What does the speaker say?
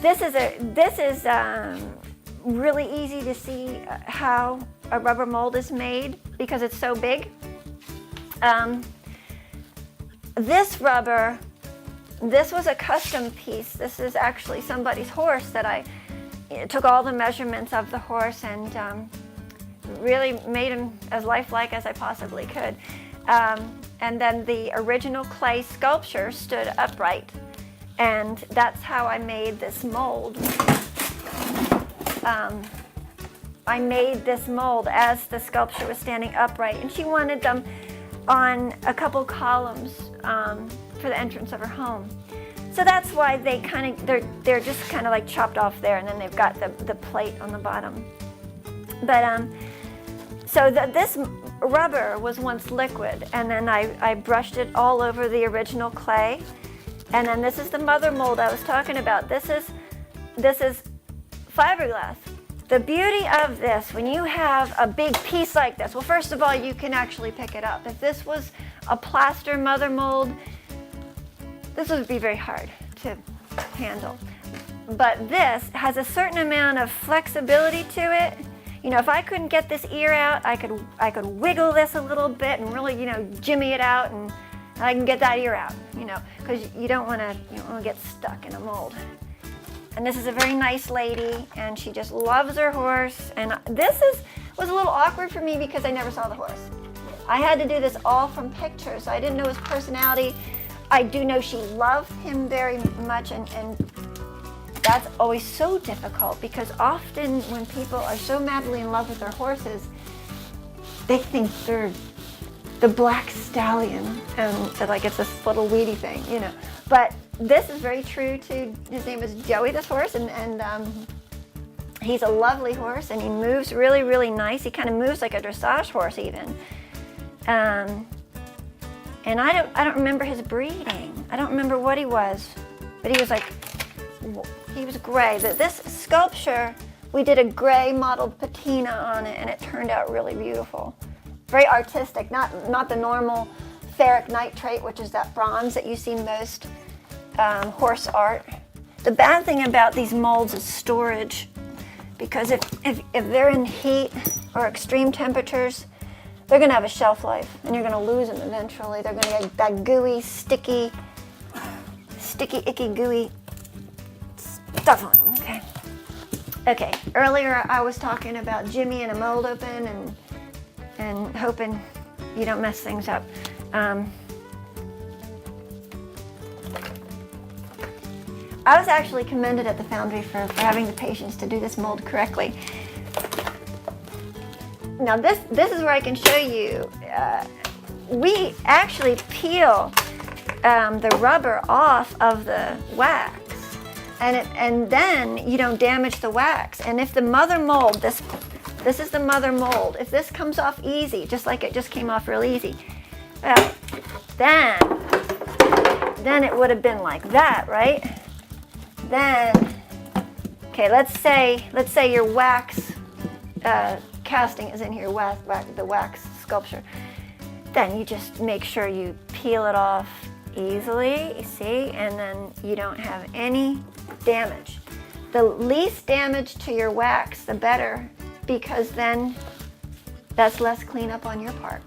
This is really easy to see how a rubber mold is made because it's so big. This rubber, this was a custom piece. This is actually somebody's horse that I took all the measurements of the horse and really made him as lifelike as I possibly could. And then the original clay sculpture stood upright, and that's how I made this mold. I made this mold as the sculpture was standing upright, and she wanted them on a couple columns for the entrance of her home. So that's why they they're just kind of like chopped off there, and then they've got the plate on the bottom. But so this rubber was once liquid, and then I brushed it all over the original clay. And then this is the mother mold I was talking about. This is fiberglass. The beauty of this, when you have a big piece like this, well, first of all, you can actually pick it up. If this was a plaster mother mold, this would be very hard to handle. But this has a certain amount of flexibility to it. You know, if I couldn't get this ear out, I could wiggle this a little bit and really, jimmy it out, and I can get that ear out, because you don't want to get stuck in a mold. And this is a very nice lady, and she just loves her horse. And this was a little awkward for me because I never saw the horse. I had to do this all from pictures, so I didn't know his personality. I do know she loved him very much, and that's always so difficult because often when people are so madly in love with their horses, they think they're the black stallion, and like it's this little weedy thing, But this is very true to, his name is Joey, this horse, and he's a lovely horse, and he moves really, really nice. He kind of moves like a dressage horse even. And I don't remember his breeding. I don't remember what he was, but he was gray. This sculpture, we did a gray mottled patina on it, and it turned out really beautiful. Very artistic, not the normal ferric nitrate, which is that bronze that you see most horse art. The bad thing about these molds is storage, because if they're in heat or extreme temperatures, they're going to have a shelf life, and you're going to lose them eventually. They're going to get that gooey, sticky, icky, gooey stuff on them. Okay. Earlier I was talking about jimmying a mold open and hoping you don't mess things up. I was actually commended at the foundry for having the patience to do this mold correctly. Now this is where I can show you, we actually peel the rubber off of the wax, and then you don't damage the wax. And if the mother mold, this is the mother mold, if this comes off easy, just like it just came off real easy, well, then it would have been like that, right? Then, okay, let's say your wax casting is in here, the wax sculpture. Then you just make sure you peel it off easily, you see, and then you don't have any damage. The least damage to your wax, the better, because then that's less cleanup on your part.